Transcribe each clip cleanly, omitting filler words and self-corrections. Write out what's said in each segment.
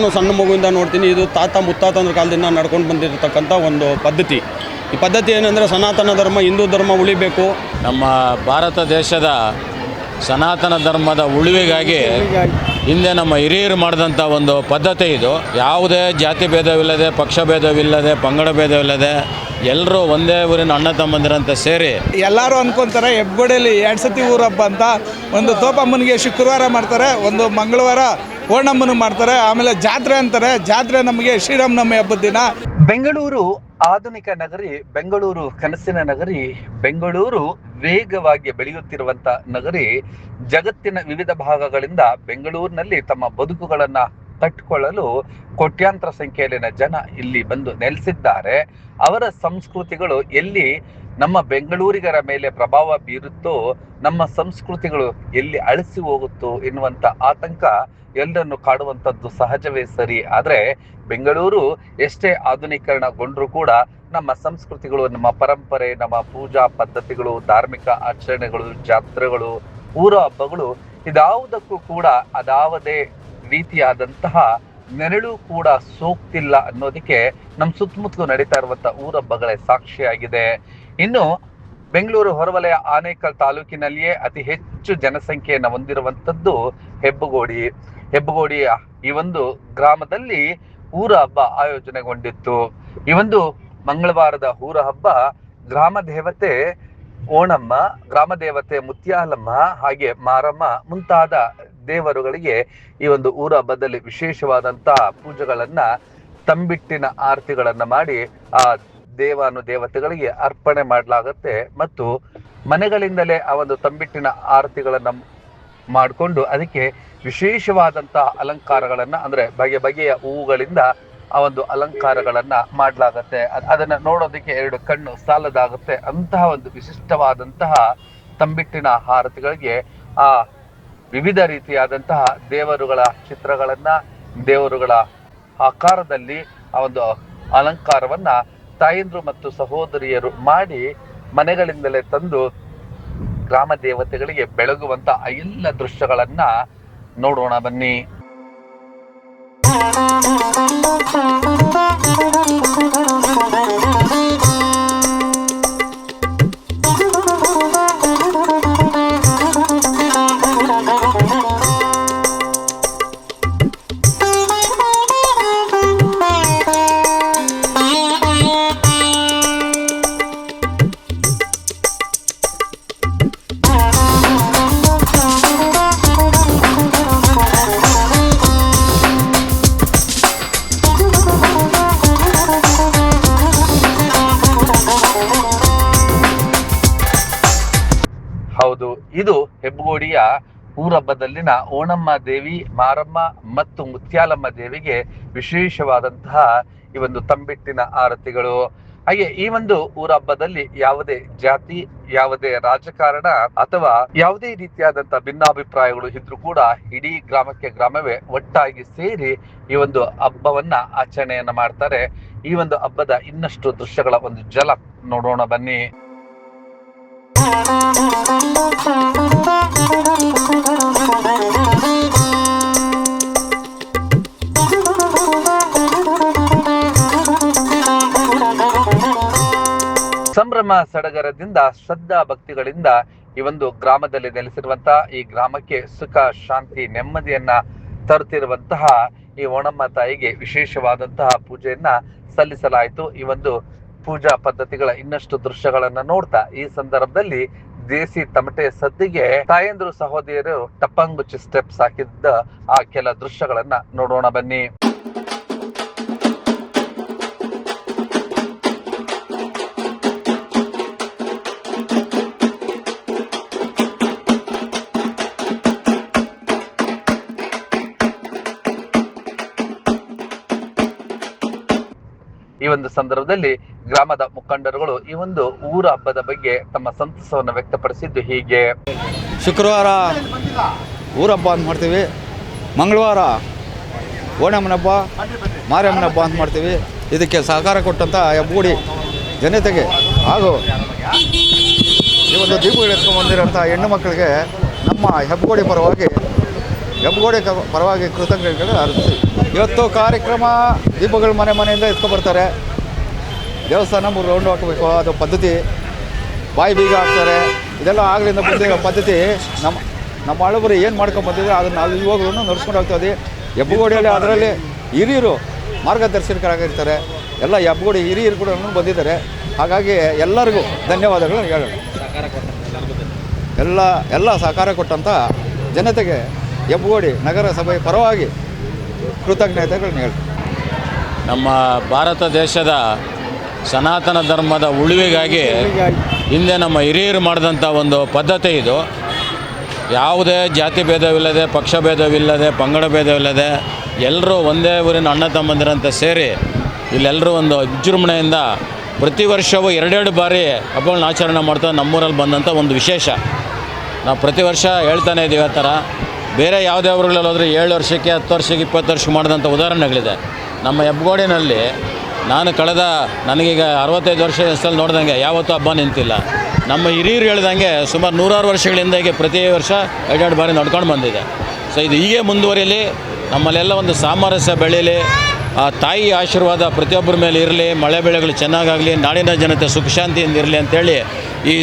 ನಾನು ಸಣ್ಣ ಮಗುವಿಂದ ನೋಡ್ತೀನಿ. ಇದು ತಾತ ಮುತ್ತಾತಂದ್ರ ಕಾಲದಿಂದ ನಡ್ಕೊಂಡು ಬಂದಿರತಕ್ಕಂಥ ಒಂದು ಪದ್ಧತಿ. ಈ ಪದ್ಧತಿ ಏನಂದರೆ ಸನಾತನ ಧರ್ಮ, ಹಿಂದೂ ಧರ್ಮ ಉಳಿಬೇಕು. ನಮ್ಮ ಭಾರತ ದೇಶದ ಸನಾತನ ಧರ್ಮದ ಉಳಿವಿಗಾಗಿ ಹಿಂದೆ ನಮ್ಮ ಹಿರಿಯರು ಮಾಡಿದಂಥ ಒಂದು ಪದ್ಧತಿ ಇದು. ಯಾವುದೇ ಜಾತಿ ಭೇದವಿಲ್ಲದೆ, ಪಕ್ಷ ಭೇದವಿಲ್ಲದೆ, ಪಂಗಡ ಭೇದವಿಲ್ಲದೆ ಎಲ್ಲರೂ ಒಂದೇ ಊರಿನ ಅಣ್ಣ ತಮ್ಮಂದಿರಂತೆ ಸೇರಿ ಎಲ್ಲರೂ ಅಂದ್ಕೊತಾರೆ ಹೆಬ್ಬಗೋಡಿಯಲ್ಲಿ 2 ಸತಿ ಊರ ಹಬ್ಬ ಅಂತ. ಒಂದು ತೋಪಮ್ಮನಿಗೆ ಶುಕ್ರವಾರ ಮಾಡ್ತಾರೆ, ಒಂದು ಮಂಗಳವಾರ ಓಣಮ್ಮನಿಗೆ ಮಾಡ್ತಾರೆ, ಆಮೇಲೆ ಜಾತ್ರೆ ಅಂತಾರೆ. ಜಾತ್ರೆ ನಮಗೆ ಶ್ರೀರಾಮನವಮಿ ಹಬ್ಬದ ದಿನ. ಬೆಂಗಳೂರು ಆಧುನಿಕ ನಗರಿ, ಬೆಂಗಳೂರು ಕನಸಿನ ನಗರಿ, ಬೆಂಗಳೂರು ವೇಗವಾಗಿ ಬೆಳೆಯುತ್ತಿರುವಂತ ನಗರಿ. ಜಗತ್ತಿನ ವಿವಿಧ ಭಾಗಗಳಿಂದ ಬೆಂಗಳೂರಿನಲ್ಲಿ ತಮ್ಮ ಬದುಕುಗಳನ್ನ ಕಟ್ಟಿಕೊಳ್ಳಲು ಕೋಟ್ಯಾಂತರ ಸಂಖ್ಯೆಯಲ್ಲಿನ ಜನ ಇಲ್ಲಿ ಬಂದು ನೆಲೆಸಿದ್ದಾರೆ. ಅವರ ಸಂಸ್ಕೃತಿಗಳು ಎಲ್ಲಿ ನಮ್ಮ ಬೆಂಗಳೂರಿಗರ ಮೇಲೆ ಪ್ರಭಾವ ಬೀರುತ್ತೋ, ನಮ್ಮ ಸಂಸ್ಕೃತಿಗಳು ಎಲ್ಲಿ ಅಳಿಸಿ ಹೋಗುತ್ತೋ ಎನ್ನುವಂತ ಆತಂಕ ಎಲ್ಲರನ್ನು ಕಾಡುವಂಥದ್ದು ಸಹಜವೇ ಸರಿ. ಆದರೆ ಬೆಂಗಳೂರು ಎಷ್ಟೇ ಆಧುನೀಕರಣಗೊಂಡ್ರೂ ಕೂಡ ನಮ್ಮ ಸಂಸ್ಕೃತಿಗಳು, ನಮ್ಮ ಪರಂಪರೆ, ನಮ್ಮ ಪೂಜಾ ಪದ್ಧತಿಗಳು, ಧಾರ್ಮಿಕ ಆಚರಣೆಗಳು, ಜಾತ್ರೆಗಳು, ಊರ ಹಬ್ಬಗಳು ಇದಾವುದಕ್ಕೂ ಕೂಡ ಅದಾವದೇ ರೀತಿಯಾದಂತಹ ನೆರಳು ಕೂಡ ಸೋಕ್ತಿಲ್ಲ ಅನ್ನೋದಕ್ಕೆ ನಮ್ಮ ಸುತ್ತಮುತ್ತಲು ನಡೀತಾ ಇರುವಂತಹ ಊರ ಹಬ್ಬಗಳೇ ಸಾಕ್ಷಿಯಾಗಿದೆ. ಇನ್ನು ಬೆಂಗಳೂರು ಹೊರವಲಯ ಆನೇಕಲ್ ತಾಲೂಕಿನಲ್ಲಿಯೇ ಅತಿ ಹೆಚ್ಚು ಜನಸಂಖ್ಯೆಯನ್ನು ಹೊಂದಿರುವಂಥದ್ದು ಹೆಬ್ಬಗೋಡಿಯ ಈ ಒಂದು ಗ್ರಾಮದಲ್ಲಿ ಊರ ಹಬ್ಬ ಆಯೋಜನೆಗೊಂಡಿತ್ತು. ಈ ಒಂದು ಮಂಗಳವಾರದ ಊರ ಹಬ್ಬ ಗ್ರಾಮ ದೇವತೆ ಓಣಮ್ಮ, ಗ್ರಾಮ ದೇವತೆ ಮುತ್ಯಾಲಮ್ಮ, ಹಾಗೆ ಮಾರಮ್ಮ ಮುಂತಾದ ದೇವರುಗಳಿಗೆ ಈ ಒಂದು ಊರ ಹಬ್ಬದಲ್ಲಿ ವಿಶೇಷವಾದಂತಹ ಪೂಜೆಗಳನ್ನ, ತಂಬಿಟ್ಟಿನ ಆರತಿಗಳನ್ನ ಮಾಡಿ ಆ ದೇವಾನುದೇವತೆಗಳಿಗೆ ಅರ್ಪಣೆ ಮಾಡಲಾಗತ್ತೆ. ಮತ್ತು ಮನೆಗಳಿಂದಲೇ ಆ ಒಂದು ತಂಬಿಟ್ಟಿನ ಆರತಿಗಳನ್ನ ಮಾಡಿಕೊಂಡು ಅದಕ್ಕೆ ವಿಶೇಷವಾದಂತಹ ಅಲಂಕಾರಗಳನ್ನ, ಅಂದ್ರೆ ಬಗೆ ಬಗೆಯ ಹೂವುಗಳಿಂದ ಆ ಒಂದು ಅಲಂಕಾರಗಳನ್ನ ಮಾಡಲಾಗತ್ತೆ. ಅದನ್ನ ನೋಡೋದಕ್ಕೆ 2 ಕಣ್ಣು ಸಾಲದಾಗುತ್ತೆ. ಅಂತಹ ಒಂದು ವಿಶಿಷ್ಟವಾದಂತಹ ತಂಬಿಟ್ಟಿನ ಆರತಿಗಳಿಗೆ ಆ ವಿವಿಧ ರೀತಿಯಾದಂತಹ ದೇವರುಗಳ ಚಿತ್ರಗಳನ್ನ, ದೇವರುಗಳ ಆಕಾರದಲ್ಲಿ ಆ ಒಂದು ಅಲಂಕಾರವನ್ನ ತಾಯಂದ್ರು ಮತ್ತು ಸಹೋದರಿಯರು ಮಾಡಿ ಮನೆಗಳಿಂದಲೇ ತಂದು ಗ್ರಾಮ ದೇವತೆಗಳಿಗೆ ಬೆಳಗುವಂತ ಆ ಎಲ್ಲ ದೃಶ್ಯಗಳನ್ನ ನೋಡೋಣ ಬನ್ನಿ. ಹೌದು, ಇದು ಹೆಬ್ಬಗೋಡಿಯ ಊರಹಬ್ಬದಲ್ಲಿನ ಓಣಮ್ಮ ದೇವಿ, ಮಾರಮ್ಮ ಮತ್ತು ಮುತ್ಯಾಲಮ್ಮ ದೇವಿಗೆ ವಿಶೇಷವಾದಂತಹ ಈ ಒಂದು ತಂಬಿಟ್ಟಿನ ಆರತಿಗಳು. ಹಾಗೆ ಈ ಒಂದು ಊರ ಹಬ್ಬದಲ್ಲಿ ಯಾವುದೇ ಜಾತಿ, ಯಾವುದೇ ರಾಜಕಾರಣ ಅಥವಾ ಯಾವುದೇ ರೀತಿಯಾದಂತಹ ಭಿನ್ನಾಭಿಪ್ರಾಯಗಳು ಇದ್ರೂ ಕೂಡ ಇಡೀ ಗ್ರಾಮವೇ ಒಟ್ಟಾಗಿ ಸೇರಿ ಈ ಒಂದು ಹಬ್ಬವನ್ನ ಆಚರಣೆಯನ್ನ ಮಾಡ್ತಾರೆ. ಈ ಒಂದು ಹಬ್ಬದ ಇನ್ನಷ್ಟು ದೃಶ್ಯಗಳ ಒಂದು ಝಲಕ್ ನೋಡೋಣ ಬನ್ನಿ. ಸಂಭ್ರಮ ಸಡಗರದಿಂದ, ಶ್ರದ್ಧಾ ಭಕ್ತಿಗಳಿಂದ ಈ ಒಂದು ಗ್ರಾಮದಲ್ಲಿ ನೆಲೆಸಿರುವಂತಹ, ಈ ಗ್ರಾಮಕ್ಕೆ ಸುಖ, ಶಾಂತಿ, ನೆಮ್ಮದಿಯನ್ನ ತರುತ್ತಿರುವಂತಹ ಈ ಓಣಮ್ಮ ತಾಯಿಗೆ ವಿಶೇಷವಾದಂತಹ ಪೂಜೆಯನ್ನ ಸಲ್ಲಿಸಲಾಯಿತು. ಈ ಒಂದು ಪೂಜಾ ಪದ್ಧತಿಗಳ ಇನ್ನಷ್ಟು ದೃಶ್ಯಗಳನ್ನ ನೋಡ್ತಾ ಈ ಸಂದರ್ಭದಲ್ಲಿ ದೇಸಿ ತಮಟೆ ಸದ್ದಿಗೆ ತಾಯಂದ್ರು ಸಹೋದರಿಯರು ಟಪ್ಪಂಗ್ ಮುಚ್ಚಿ ಸ್ಟೆಪ್ಸ್ ಹಾಕಿದ್ದ ಆ ಕೆಲ ದೃಶ್ಯಗಳನ್ನ ನೋಡೋಣ ಬನ್ನಿ. ಈ ಒಂದು ಸಂದರ್ಭದಲ್ಲಿ ಗ್ರಾಮದ ಮುಖಂಡರುಗಳು ಈ ಒಂದು ಊರ ಹಬ್ಬದ ಬಗ್ಗೆ ತಮ್ಮ ಸಂತಸವನ್ನು ವ್ಯಕ್ತಪಡಿಸಿದ್ದು ಹೀಗೆ. ಶುಕ್ರವಾರ ಊರ ಹಬ್ಬ ಅಂತ ಮಾಡ್ತೀವಿ, ಮಂಗಳವಾರ ಓಣಮ್ಮನ ಹಬ್ಬ, ಮಾರಮ್ಮನ ಹಬ್ಬ ಅಂತ ಮಾಡ್ತೀವಿ. ಇದಕ್ಕೆ ಸಹಕಾರ ಕೊಟ್ಟಂಥ ಹೆಬ್ಬಗೋಡಿ ಜನತೆಗೆ ಹಾಗೂ ಈ ಒಂದು ದೀಪಗಳು ಎತ್ಕೊಂಡು ಬಂದಿರೋಂಥ ಹೆಣ್ಣು ಮಕ್ಕಳಿಗೆ ನಮ್ಮ ಹೆಬ್ಬಗೋಡಿ ಪರವಾಗಿ ಹೆಬ್ಬಗೋಡಿ ಪರವಾಗಿ ಕೃತಜ್ಞತೆಗಳು ಅರ್ಪಿಸಿ. ಇವತ್ತು ಕಾರ್ಯಕ್ರಮ ದೀಪಗಳು ಮನೆಯಿಂದ ಎತ್ಕೊಬರ್ತಾರೆ. ದೇವಸ್ಥಾನ 3 ರೌಂಡ್ ಹಾಕಬೇಕು, ಅದು ಪದ್ಧತಿ. ಬಾಯಿ ಬೀಗ ಹಾಕ್ತಾರೆ. ಇದೆಲ್ಲ ಆಗಲಿಂದ ಬಂದಿರೋ ಪದ್ಧತಿ. ನಮ್ಮ ಹಳಬರು ಏನು ಮಾಡ್ಕೊಂಡು ಬಂದಿದ್ರೆ ಅದನ್ನು ನಾವು ಇವಾಗಲೂ ನಡ್ಸ್ಕೊಂಡು ಹೋಗ್ತದೆ. ಹೆಬ್ಬಗೋಡಿಯಲ್ಲಿ ಅದರಲ್ಲಿ ಹಿರಿಯರು ಮಾರ್ಗದರ್ಶಕರಾಗಿರ್ತಾರೆ. ಎಲ್ಲ ಹೆಬ್ಬಗೋಡಿ ಹಿರಿಯರು ಕೂಡ ಬಂದಿದ್ದಾರೆ. ಹಾಗಾಗಿ ಎಲ್ಲರಿಗೂ ಧನ್ಯವಾದಗಳು ಹೇಳೋಣ. ಎಲ್ಲ ಸಹಕಾರ ಕೊಟ್ಟಂಥ ಜನತೆಗೆ ಹೆಬ್ಬಗೋಡಿ ನಗರಸಭೆ ಪರವಾಗಿ ಕೃತಜ್ಞತೆಗಳನ್ನ ಹೇಳಿ. ನಮ್ಮ ಭಾರತ ದೇಶದ ಸನಾತನ ಧರ್ಮದ ಉಳಿವಿಗಾಗಿ ಹಿಂದೆ ನಮ್ಮ ಹಿರಿಯರು ಮಾಡಿದಂಥ ಒಂದು ಪದ್ಧತಿ ಇದು. ಯಾವುದೇ ಜಾತಿ ಭೇದವಿಲ್ಲದೆ, ಪಕ್ಷ ಭೇದವಿಲ್ಲದೆ, ಪಂಗಡ ಭೇದವಿಲ್ಲದೆ ಎಲ್ಲರೂ ಒಂದೇ ಊರಿನ ಅಣ್ಣ ತಮ್ಮಂದಿರಂತೆ ಸೇರಿ ಇಲ್ಲೆಲ್ಲರೂ ಒಂದು ವಿಜೃಂಭಣೆಯಿಂದ ಪ್ರತಿ ವರ್ಷವೂ 2 ಬಾರಿ ಹಬ್ಬಗಳನ್ನ ಆಚರಣೆ ಮಾಡ್ತಾ ನಮ್ಮೂರಲ್ಲಿ ಬಂದಂಥ ಒಂದು ವಿಶೇಷ. ನಾವು ಪ್ರತಿ ವರ್ಷ ಹೇಳ್ತಾನೆ ಇದ್ದೀವಿ. ಆ ಥರ ಬೇರೆ ಯಾವುದೇ ಊರುಗಳಲ್ಲಿ ಹೋದರೆ 7 ವರ್ಷಕ್ಕೆ 10 ವರ್ಷಕ್ಕೆ 20 ವರ್ಷಕ್ಕೆ ಮಾಡಿದಂಥ ಉದಾಹರಣೆಗಳಿದೆ. ನಮ್ಮ ಹೆಬ್ಬಗೋಡಿನಲ್ಲಿ ನನಗೀಗ 65 ವರ್ಷದಲ್ಲಿ ನೋಡ್ದಂಗೆ ಯಾವತ್ತೂ ಹಬ್ಬ ನಿಂತಿಲ್ಲ. ನಮ್ಮ ಹಿರಿಯರು ಹೇಳ್ದಂಗೆ ಸುಮಾರು 100 ವರ್ಷಗಳಿಂದ ಈಗ ಪ್ರತಿ ವರ್ಷ 2 ಬಾರಿ ನಡ್ಕೊಂಡು ಬಂದಿದೆ. ಸೊ ಇದು ಹೀಗೆ ಮುಂದುವರಿಯಲಿ, ನಮ್ಮಲ್ಲೆಲ್ಲ ಒಂದು ಸಾಮರಸ್ಯ ಬೆಳೀಲಿ, ಆ ತಾಯಿ ಆಶೀರ್ವಾದ ಪ್ರತಿಯೊಬ್ಬರ ಮೇಲೆ ಇರಲಿ, ಮಳೆ ಬೆಳೆಗಳು ಚೆನ್ನಾಗಾಗಲಿ, ನಾಡಿನ ಜನತೆ ಸುಖ ಶಾಂತಿಯಿಂದ ಇರಲಿ ಅಂತೇಳಿ ಈ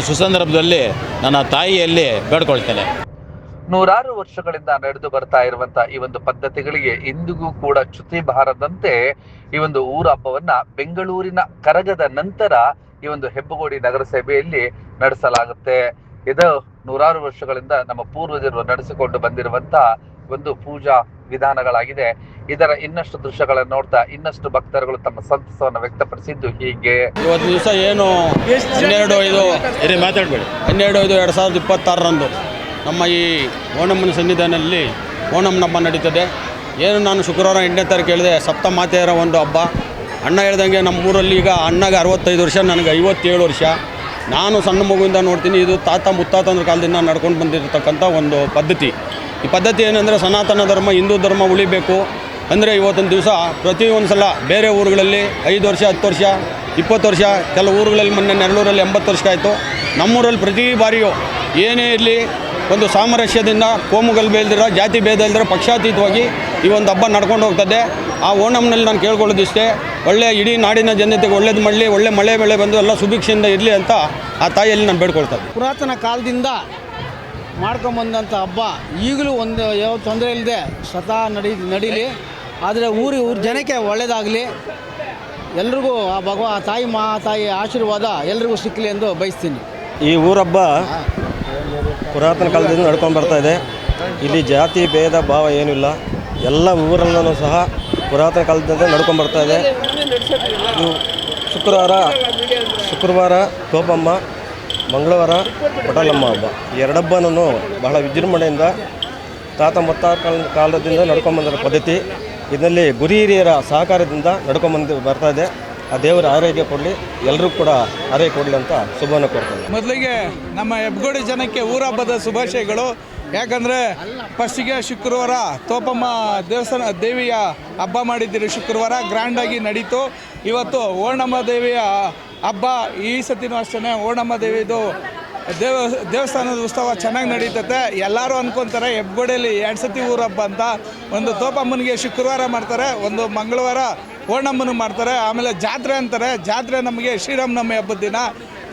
ಸುಸಂದರ್ಭದಲ್ಲಿ ನನ್ನ ತಾಯಿಯಲ್ಲಿ ಬೇಡ್ಕೊಳ್ತೇನೆ. 100 ವರ್ಷಗಳಿಂದ ನಡೆದು ಬರ್ತಾ ಇರುವಂತ ಈ ಒಂದು ಪದ್ಧತಿಗಳಿಗೆ ಇಂದಿಗೂ ಕೂಡ ಚ್ಯುತಿ ಬಾರದಂತೆ ಈ ಒಂದು ಊರ ಹಬ್ಬವನ್ನ ಬೆಂಗಳೂರಿನ ಕರಗದ ನಂತರ ಈ ಒಂದು ಹೆಬ್ಬಗೋಡಿ ನಗರಸಭೆಯಲ್ಲಿ ನಡೆಸಲಾಗುತ್ತೆ. ಇದು 100 ವರ್ಷಗಳಿಂದ ನಮ್ಮ ಪೂರ್ವಜರು ನಡೆಸಿಕೊಂಡು ಬಂದಿರುವಂತ ಒಂದು ಪೂಜಾ ವಿಧಾನಗಳಾಗಿದೆ. ಇದರ ಇನ್ನಷ್ಟು ದೃಶ್ಯಗಳನ್ನು ನೋಡ್ತಾ ಇನ್ನಷ್ಟು ಭಕ್ತರುಗಳು ತಮ್ಮ ಸಂತಸವನ್ನು ವ್ಯಕ್ತಪಡಿಸಿದ್ದು ಹೀಗೆ. ಇವತ್ತು ದಿವಸ ಏನು 12/5/2026 ನಮ್ಮ ಈ ಓಣಮ್ಮನ ಸನ್ನಿಧಾನದಲ್ಲಿ ಓಣಮ್ಮನ ಹಬ್ಬ ನಡೀತದೆ. ಏನು ನಾನು ಶುಕ್ರವಾರ 8ನೇ ತಾರೀಕು ಹೇಳಿದೆ, ಸಪ್ತಮಾತೆಯರ ಒಂದು ಹಬ್ಬ. ಅಣ್ಣ ಹೇಳ್ದಂಗೆ ನಮ್ಮ ಊರಲ್ಲಿ ಈಗ ಅಣ್ಣಗೆ 65 ವರ್ಷ, ನನಗೆ 57 ವರ್ಷ. ನಾನು ಸಣ್ಣ ಮಗುವಿಂದ ನೋಡ್ತೀನಿ. ಇದು ತಾತ ಮುತ್ತಾತಂದ್ರ ಕಾಲದಿಂದ ನಡ್ಕೊಂಡು ಬಂದಿರತಕ್ಕಂಥ ಒಂದು ಪದ್ಧತಿ. ಈ ಪದ್ಧತಿ ಏನಂದರೆ ಸನಾತನ ಧರ್ಮ, ಹಿಂದೂ ಧರ್ಮ ಉಳಿಬೇಕು ಅಂದರೆ ಇವತ್ತಿನ ದಿವಸ ಪ್ರತಿಯೊಂದು ಸಲ ಬೇರೆ ಊರುಗಳಲ್ಲಿ 5 ವರ್ಷ 10 ವರ್ಷ 20 ವರ್ಷ, ಕೆಲವು ಊರುಗಳಲ್ಲಿ ಮೊನ್ನೆ ನೆರಳೂರಲ್ಲಿ 80 ವರ್ಷ ಆಯಿತು. ನಮ್ಮೂರಲ್ಲಿ ಪ್ರತಿ ಬಾರಿಯೂ ಏನೇ ಇರಲಿ ಒಂದು ಸಾಮರಸ್ಯದಿಂದ, ಕೋಮುಗಲಭೆ ಇಲ್ದಿರ, ಜಾತಿ ಭೇದ ಇಲ್ದಿರ, ಪಕ್ಷಾತೀತವಾಗಿ ಈ ಒಂದು ಹಬ್ಬ ನಡ್ಕೊಂಡು ಹೋಗ್ತದೆ. ಆ ಓಣಂನಲ್ಲಿ ನಾನು ಕೇಳ್ಕೊಳ್ಳೋದಿಷ್ಟೇ, ಇಡೀ ನಾಡಿನ ಜನತೆಗೆ ಒಳ್ಳೇದು ಮಾಡಲಿ, ಒಳ್ಳೆ ಮಳೆ ಬೆಳೆ ಬಂದು ಎಲ್ಲ ಸುಭಿಕ್ಷೆಯಿಂದ ಇರಲಿ ಅಂತ ಆ ತಾಯಿಯಲ್ಲಿ ನಾನು ಬೇಡ್ಕೊಳ್ತೇನೆ. ಪುರಾತನ ಕಾಲದಿಂದ ಮಾಡ್ಕೊಂಬಂದಂಥ ಹಬ್ಬ ಈಗಲೂ ಒಂದು ಯಾವ ತೊಂದರೆ ಇಲ್ಲದೆ ಸ್ವತಃ ನಡೀಲಿ. ಆದರೆ ಊರ ಜನಕ್ಕೆ ಒಳ್ಳೆಯದಾಗಲಿ, ಎಲ್ರಿಗೂ ಆ ತಾಯಿ ಆಶೀರ್ವಾದ ಎಲ್ರಿಗೂ ಸಿಕ್ಕಲಿ ಎಂದು ಬಯಸ್ತೀನಿ. ಈ ಊರಹಬ್ಬ ಪುರಾತನ ಕಾಲದಿಂದ ನಡ್ಕೊಂಡು ಬರ್ತಾ ಇದೆ. ಇಲ್ಲಿ ಜಾತಿ ಭೇದ ಭಾವ ಏನಿಲ್ಲ. ಎಲ್ಲ ಊರಲ್ಲೂ ಸಹ ಪುರಾತನ ಕಾಲದಿಂದ ನಡ್ಕೊಂಡು ಬರ್ತಾ ಇದೆ. ಇದು ಶುಕ್ರವಾರ ತೋಪಮ್ಮ, ಮಂಗಳವಾರ ಪಟಲಮ್ಮ ಹಬ್ಬ. ಈ 2 ಹಬ್ಬನೂ ಬಹಳ ವಿಜೃಂಭಣೆಯಿಂದ ತಾತ ಮುತ್ತಾತ ಕಾಲದಿಂದ ನಡ್ಕೊಂಬಂದಿರೋ ಪದ್ಧತಿ. ಇದರಲ್ಲಿ ಗುರಿ ಹಿರಿಯರ ಸಹಕಾರದಿಂದ ನಡ್ಕೊಂಬಂದು ಬರ್ತಾ ಇದೆ. ಆ ದೇವರ ಆರೋಗ್ಯ ಕೊಡಲಿ, ಎಲ್ಲರೂ ಕೂಡ ಆರೋಗ್ಯ ಕೊಡಲಿ ಅಂತ ಶುಭವನ್ನು ಕೋರ್ತಾರೆ. ಮೊದಲಿಗೆ ನಮ್ಮ ಹೆಬ್ಬಗೋಡಿ ಜನಕ್ಕೆ ಊರ ಹಬ್ಬದ ಶುಭಾಶಯಗಳು. ಯಾಕಂದರೆ ಫಸ್ಟಿಗೆ ಶುಕ್ರವಾರ ತೋಪಮ್ಮ ದೇವಿಯ ಹಬ್ಬ ಮಾಡಿದ್ದೀರಿ. ಶುಕ್ರವಾರ ಗ್ರ್ಯಾಂಡಾಗಿ ನಡೀತು. ಇವತ್ತು ಓಣಮ್ಮ ದೇವಿಯ ಹಬ್ಬ. ಈ ಸತಿನೂ ಅಷ್ಟೇ ಓಣಮ್ಮ ದೇವಿದು ದೇವಸ್ಥಾನದ ಉತ್ಸವ ಚೆನ್ನಾಗಿ ನಡೀತತೆ. ಎಲ್ಲರೂ ಅಂದ್ಕೊತಾರೆ ಹೆಬ್ಬಗೋಡಿಯಲ್ಲಿ 2 ಸತಿ ಊರ ಹಬ್ಬ ಅಂತ. ಒಂದು ತೋಪಮ್ಮನಿಗೆ ಶುಕ್ರವಾರ ಮಾಡ್ತಾರೆ, ಒಂದು ಮಂಗಳವಾರ ಓಣಮ್ಮನ ಮಾಡ್ತಾರೆ. ಆಮೇಲೆ ಜಾತ್ರೆ ಅಂತಾರೆ. ಜಾತ್ರೆ ನಮಗೆ ಶ್ರೀರಾಮನವಮಿ ಹಬ್ಬದ ದಿನ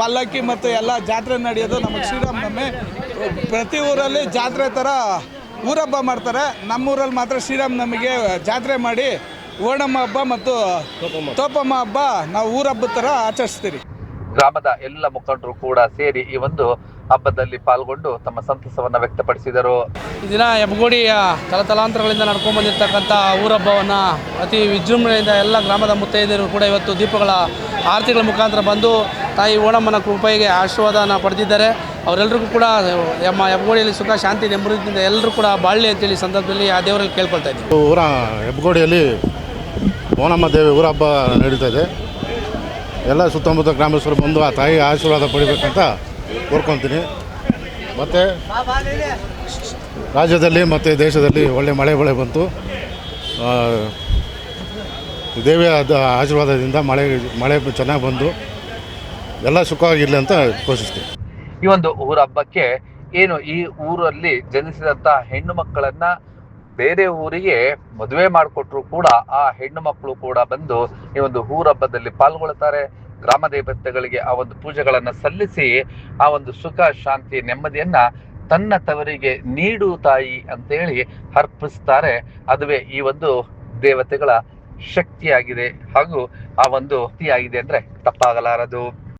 ಪಲ್ಲಕ್ಕಿ ಮತ್ತು ಎಲ್ಲ ಜಾತ್ರೆ ನಡೆಯೋದು ನಮಗೆ ಶ್ರೀರಾಮನವಮಿ. ಪ್ರತಿ ಊರಲ್ಲಿ ಜಾತ್ರೆ ಥರ ಊರಹಬ್ಬ ಮಾಡ್ತಾರೆ. ನಮ್ಮೂರಲ್ಲಿ ಮಾತ್ರ ಶ್ರೀರಾಮನವಮಿಗೆ ಜಾತ್ರೆ ಮಾಡಿ ಓಣಮ್ಮ ಹಬ್ಬ ಮತ್ತು ತೋಪಮ್ಮ ಹಬ್ಬ ನಾವು ಊರಹಬ್ಬದ ಥರ ಆಚರಿಸ್ತೀರಿ. ಗ್ರಾಮದ ಎಲ್ಲ ಮುಖಂಡರು ಕೂಡ ಸೇರಿ ಈ ಒಂದು ಹಬ್ಬದಲ್ಲಿ ಪಾಲ್ಗೊಂಡು ತಮ್ಮ ಸಂತಸವನ್ನ ವ್ಯಕ್ತಪಡಿಸಿದರು. ಈ ದಿನ ಹೆಬ್ಬಗೋಡಿಯ ತಲತಲಾಂತರಗಳಿಂದ ನಡ್ಕೊಂಡು ಬಂದಿರತಕ್ಕಂಥ ಊರಹಬ್ಬವನ್ನು ಅತಿ ವಿಜೃಂಭಣೆಯಿಂದ ಎಲ್ಲ ಗ್ರಾಮದ ಮುತ್ತೈದೆಯರು ಕೂಡ ಇವತ್ತು ದೀಪಗಳ ಆರತಿಗಳ ಮುಖಾಂತರ ಬಂದು ತಾಯಿ ಓಣಮ್ಮನ ಕೃಪೆಗೆ ಆಶೀರ್ವಾದನ ಪಡೆದಿದ್ದಾರೆ. ಅವರೆಲ್ಲರಿಗೂ ಕೂಡ ನಮ್ಮ ಹೆಬ್ಬಗೋಡಿಯಲ್ಲಿ ಸುಖ ಶಾಂತಿ ನೆಮ್ಮದಿಯಿಂದ ಎಲ್ಲರೂ ಕೂಡ ಬಾಳಲಿ ಅಂತೇಳಿ ಸಂದರ್ಭದಲ್ಲಿ ಆ ದೇವರಲ್ಲಿ ಕೇಳ್ಕೊಳ್ತಾ ಇದ್ದೀವಿ. ಹೆಬ್ಬಗೋಡಿಯಲ್ಲಿ ಓಣಮ್ಮ ದೇವಿ ಊರ ಹಬ್ಬ ನಡೀತಾ ಇದೆ. ಎಲ್ಲ ಸುತ್ತಮುತ್ತ ಗ್ರಾಮಸ್ಥರು ಬಂದು ಆ ತಾಯಿ ಆಶೀರ್ವಾದ ಪಡಿಬೇಕಂತ ಕೋರ್ಕೊತೀನಿ. ಮತ್ತು ರಾಜ್ಯದಲ್ಲಿ ಮತ್ತು ದೇಶದಲ್ಲಿ ಒಳ್ಳೆ ಮಳೆ ಬಂತು. ದೇವಿಯ ಆಶೀರ್ವಾದದಿಂದ ಮಳೆ ಚೆನ್ನಾಗಿ ಬಂದು ಎಲ್ಲ ಸುಖವಾಗಿರಲಿ ಅಂತ ಘೋಷಿಸ್ತೀವಿ. ಈ ಒಂದು ಊರ ಹಬ್ಬಕ್ಕೆ ಏನು ಈ ಊರಲ್ಲಿ ಜನಿಸಿದಂತ ಹೆಣ್ಣು ಮಕ್ಕಳನ್ನ ಬೇರೆ ಊರಿಗೆ ಮದುವೆ ಮಾಡಿಕೊಟ್ರು ಕೂಡ ಆ ಹೆಣ್ಣು ಮಕ್ಕಳು ಕೂಡ ಬಂದು ಈ ಒಂದು ಊರಹಬ್ಬದಲ್ಲಿ ಪಾಲ್ಗೊಳ್ತಾರೆ. ಗ್ರಾಮ ದೇವತೆಗಳಿಗೆ ಆ ಒಂದು ಪೂಜೆಗಳನ್ನ ಸಲ್ಲಿಸಿ ಆ ಒಂದು ಸುಖ ಶಾಂತಿ ನೆಮ್ಮದಿಯನ್ನ ತನ್ನ ತವರಿಗೆ ನೀಡು ತಾಯಿ ಅಂತೇಳಿ ಅರ್ಪಿಸ್ತಾರೆ. ಅದುವೇ ಈ ಒಂದು ದೇವತೆಗಳ ಶಕ್ತಿಯಾಗಿದೆ ಹಾಗೂ ಆ ಒಂದು ಆಗಿದೆ ಅಂದ್ರೆ ತಪ್ಪಾಗಲಾರದು.